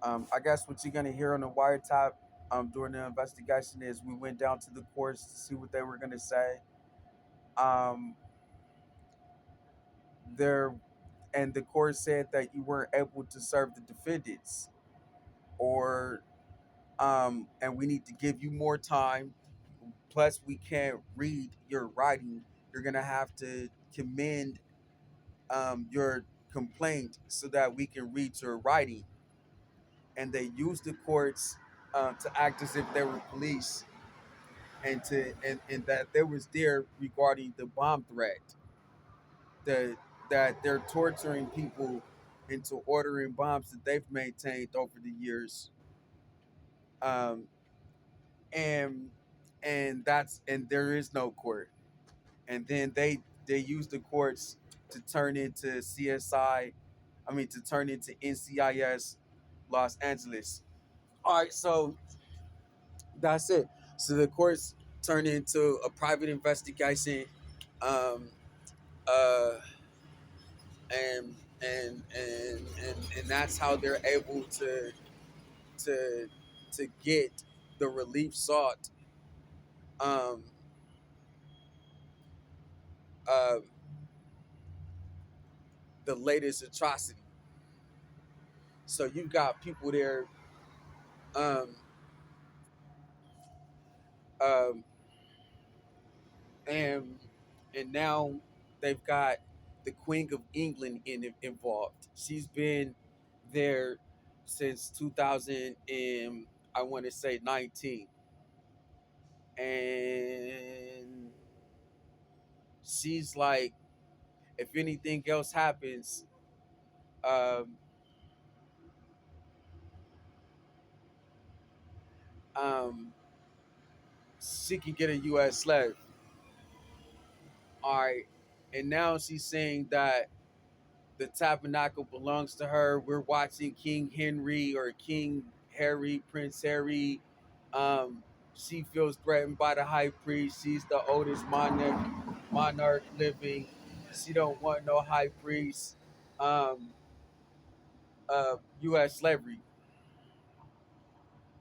I guess what you're gonna hear on the wiretap during the investigation is we went down to the courts to see what they were gonna say. Um, there and the court said that you weren't able to serve the defendants, or and we need to give you more time. Plus, we can't read your writing. You're gonna have to commend your complaint so that we can read your writing. And they used the courts to act as if they were police, and that they was there regarding the bomb threat, the that they're torturing people into ordering bombs that they've maintained over the years, um, and and there is no court. And then they use the courts to turn into CSI, I mean to turn into NCIS Los Angeles. All right, so that's it. So the courts turn into a private investigation, um, uh, and and that's how they're able to to get the relief sought, um, uh, the latest atrocity. So you've got people there, um, um, and now they've got the Queen of England involved. She's been there since 2000 and I want to say 19, and she's like, if anything else happens, um, um, she can get a U.S. slave. All right, and now she's saying that the tabernacle belongs to her. We're watching King Henry or King Harry, Prince Harry. Um, she feels threatened by the high priest. She's the oldest monarch living. She don't want no high priest. Um, U.S. slavery.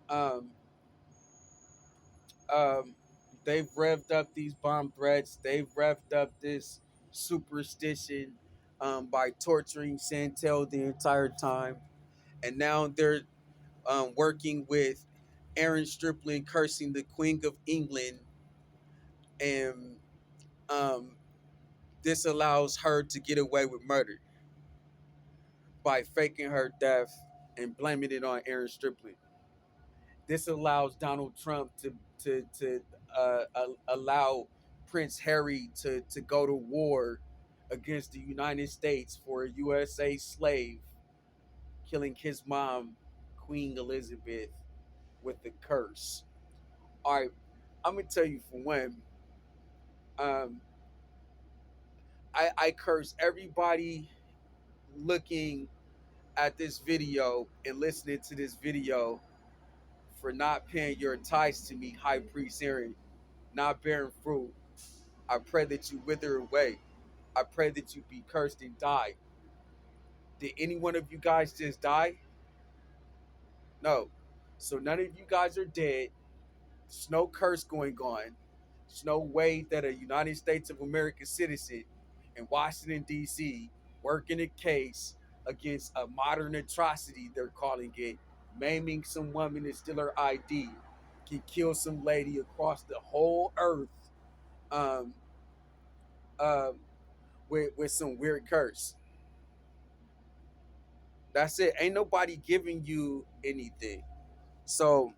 Um, um, they've revved up these bomb threats. They've revved up this superstition by torturing Santel the entire time, and now they're working with Aaron Stripling cursing the Queen of England, and um, this allows her to get away with murder by faking her death and blaming it on Aaron Stripling. This allows Donald Trump to allow Prince Harry to go to war against the United States for a USA slave, killing his mom, Queen Elizabeth, with the curse. All right, I'm gonna tell you for one. Um, I curse everybody looking at this video and listening to this video for not paying your tithes to me, High Priest Aaron, not bearing fruit. I pray that you wither away. I pray that you be cursed and die. Did any one of you guys just die? No. So none of you guys are dead. There's no curse going on. There's no way that a United States of America citizen in Washington, D.C., working a case against a modern atrocity, they're calling it, maiming some woman and steal her ID, can kill some lady across the whole earth, um, um, with some weird curse. That's it. Ain't nobody giving you anything. So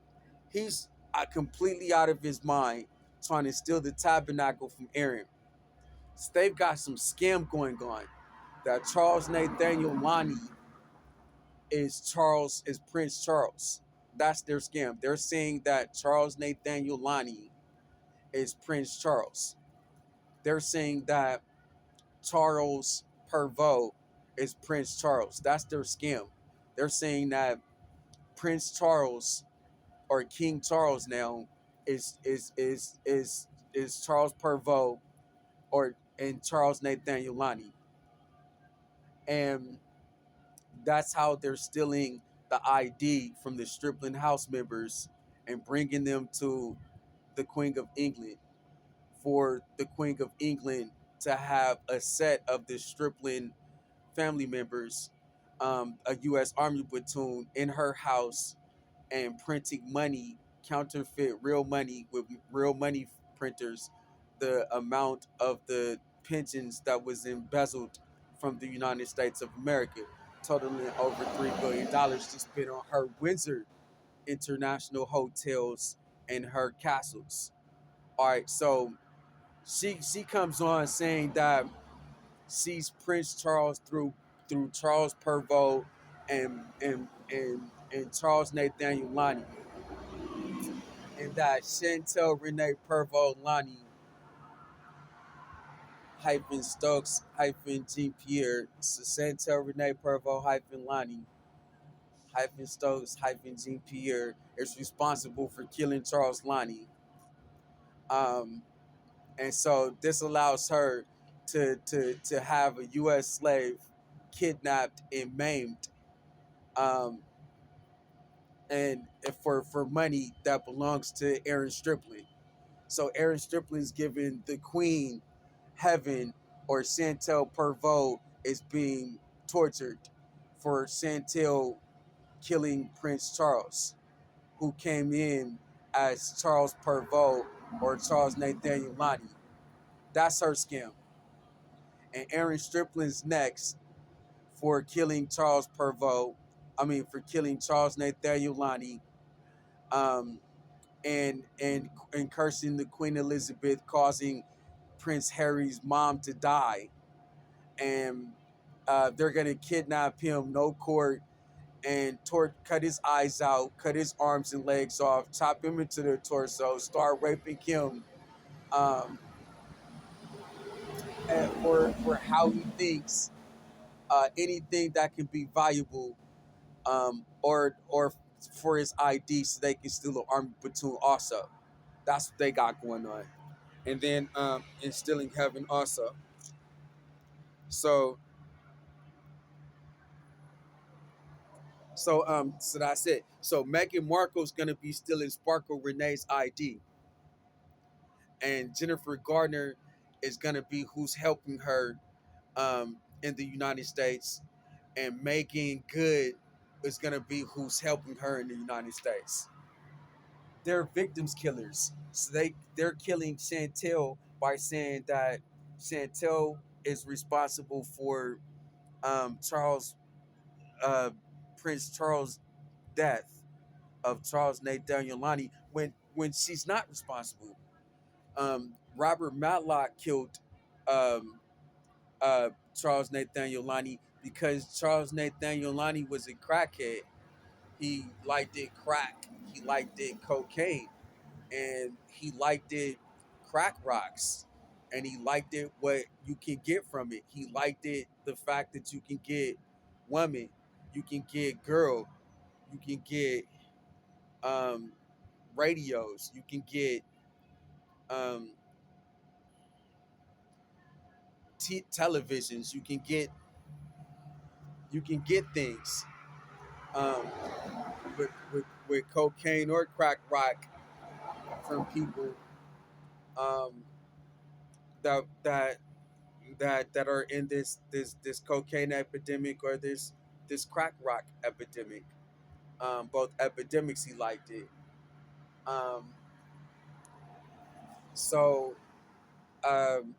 he's completely out of his mind trying to steal the tabernacle from Aaron. So they've got some scam going on. That Charles Nathaniel Lonnie is Prince Charles. That's their scam. They're saying that Charles Nathaniel Lonnie is Prince Charles. They're saying that Charles Pervot is Prince Charles. That's their scam. They're saying that Prince Charles or King Charles now is Charles Pervot or and Charles Nathaniel Lonnie. And that's how they're stealing the ID from the stripling house members and bringing them to the Queen of England for the Queen of England to have a set of the stripling family members, a U.S. Army platoon in her house and printing money, counterfeit real money with real money printers, the amount of the pensions that was embezzled from the United States of America, totaling over $3 billion to spend on her Windsor international hotels and her castles. All right, so she comes on saying that sees Prince Charles through Charles Perrault and Charles Nathaniel Lonnie, and that Chantel Renee Perrault Lonnie hyphen Stokes hyphen Jean Pierre, so Chantel Renee Perrault hyphen Lonnie hyphen Stokes hyphen Jean Pierre is responsible for killing Charles Lonnie. Um, and so this allows her to have a U.S. slave kidnapped and maimed, um, and for money that belongs to Aaron Stripling. So Aaron Stripling is giving the Queen heaven, or Chantel Perrault is being tortured for Chantel killing Prince Charles, who came in as Charles Perrault or Charles Nathaniel Lonnie. That's her scam. And Aaron Stripling's next for killing Charles Perrault. I mean, for killing Charles Nathaniel Lonnie, um, and cursing the Queen Elizabeth, causing Prince Harry's mom to die, and they're gonna kidnap him, no court, and cut his eyes out, cut his arms and legs off, chop him into the torso, start raping him, um, and for how he thinks anything that can be valuable, or for his ID, so they can steal an army platoon also. That's what they got going on. And then instilling heaven also. So so that's it. So Meghan Markle's gonna be stealing Sparkle Renee's ID, and Jennifer Gardner is gonna be who's helping her in the United States, and Megan Good is gonna be who's helping her in the United States. They're victims killers. So they're killing Chantel by saying that Chantel is responsible for Charles uh, Prince Charles' death of Charles Nathaniel Lonnie, when she's not responsible. Robert Matlock killed um, Charles Nathaniel Lonnie because Charles Nathaniel Lonnie was a crackhead. He liked it crack. He liked it cocaine, and he liked it crack rocks, and he liked it what you can get from it. He liked it the fact that you can get women, you can get girl, you can get um, radios, you can get um, televisions, you can get things um, with cocaine or crack rock from people um, that that are in this cocaine epidemic, or this crack rock epidemic. Both epidemics, he liked it. Um, so um,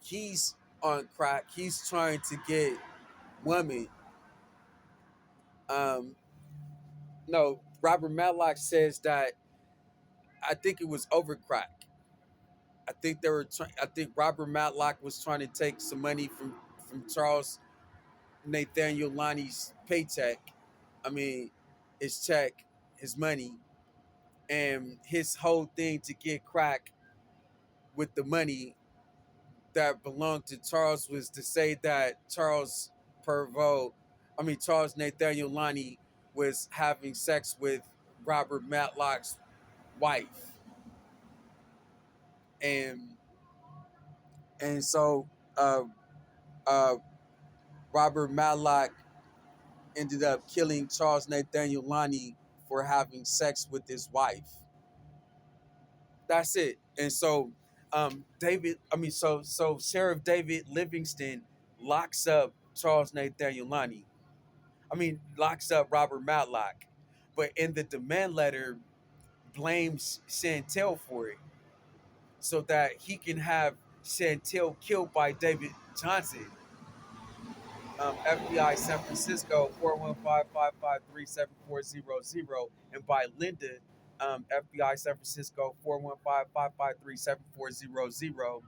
he's on crack. He's trying to get women. Um, no, Robert Matlock says that I think it was over crack. I think they were. I think Robert Matlock was trying to take some money from Charles Nathaniel Lonnie's paycheck. I mean, his check, his money, and his whole thing to get crack with the money that belonged to Charles was to say that Charles Nathaniel Lonnie was having sex with Robert Matlock's wife, and so uh, uh, Robert Matlock ended up killing Charles Nathaniel Lonnie for having sex with his wife. That's it. And so Sheriff David Livingston locks up Charles Nathaniel Lonnie. Locks up Robert Matlock. But in the demand letter, blames Chantel for it so that he can have Chantel killed by David Johnson. FBI San Francisco 415-553-7400, and by Linda, FBI San Francisco 415-553-7400,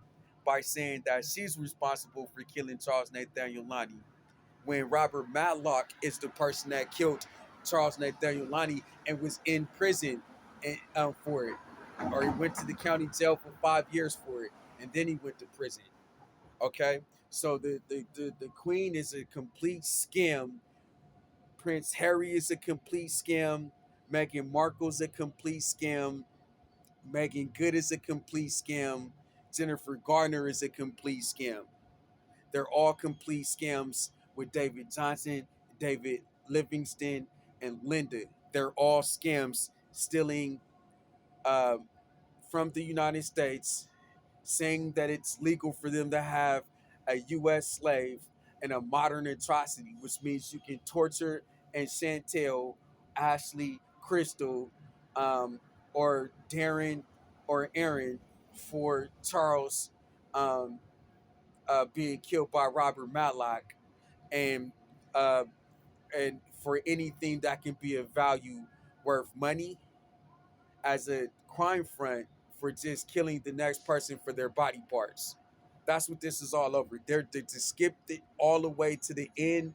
by saying that she's responsible for killing Charles Nathaniel Lonnie, when Robert Matlock is the person that killed Charles Nathaniel Lonnie and was in prison for it, or he went to the county jail for 5 years for it, and then he went to prison. Okay, so the queen is a complete scam. Prince Harry is a complete scam. Meghan Markle's a complete scam. Megan Good is a complete scam. Jennifer Garner is a complete scam. They're all complete scams with David Johnson, David Livingston, and Linda. They're all scams stealing uh, from the United States, saying that it's legal for them to have a U.S. slave and a modern atrocity, which means you can torture and Chantel, Ashley, Crystal, um, or Darren or Aaron for Charles um, being killed by Robert Matlock, and uh, and for anything that can be of value worth money as a crime front for just killing the next person for their body parts. That's what this is all over. They just skipped it all the way to the end.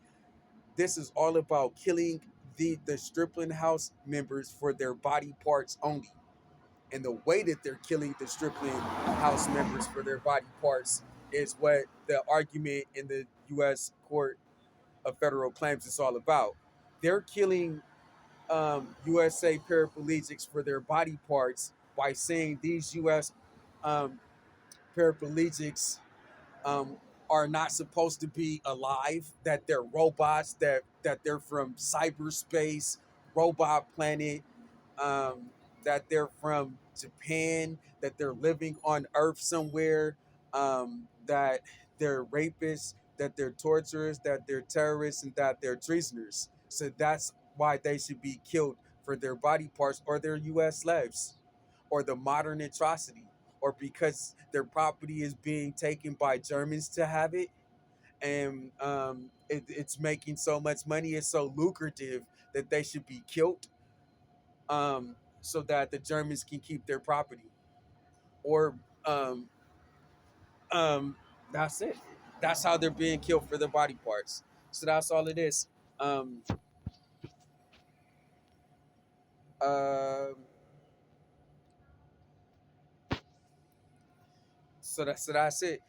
This is all about killing the Stripling House members for their body parts only. And the way that they're killing the Stripling House members for their body parts is what the argument in the U.S. Court of Federal Claims is all about. They're killing USA paraplegics for their body parts by saying these U.S. Um, paraplegics um, are not supposed to be alive, that they're robots, that they're from cyberspace, robot planet, um, that they're from Japan, that they're living on Earth somewhere, that they're rapists, that they're torturers, that they're terrorists, and that they're treasoners. So that's why they should be killed for their body parts or their U.S. slaves or the modern atrocity or because their property is being taken by Germans to have it. And it's making so much money, it's so lucrative that they should be killed so that the Germans can keep their property. Or um, um, that's it. That's how they're being killed for their body parts. So that's all it is. Um, uh, so that's it.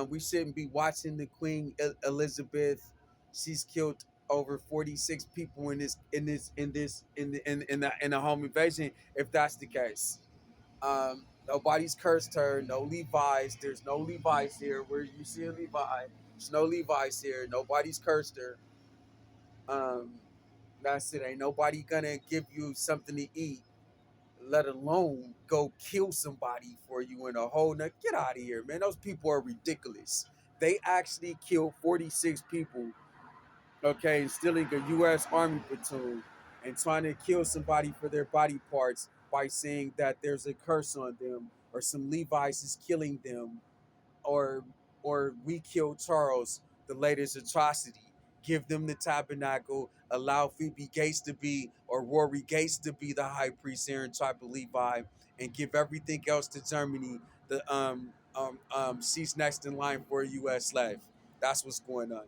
We shouldn't be watching the Queen Elizabeth. She's killed over 46 people in the home invasion. If that's the case, nobody's cursed her. No Levi's. There's no Levi's here. Where you see a Levi, there's no Levi's here. Nobody's cursed her. Um, that's it. Ain't nobody gonna give you something to eat, let alone go kill somebody for you in a hole. Now get out of here, man. Those people are ridiculous. They actually killed 46 people, okay, stealing a U.S. Army platoon and trying to kill somebody for their body parts by saying that there's a curse on them or some Levi's is killing them or we kill Charles, the latest atrocity. Give them the tabernacle, allow Phoebe Gates to be or Rory Gates to be the high priest here in tribe of Levi, and give everything else to Germany. The she's next in line for a U.S. slave. That's what's going on.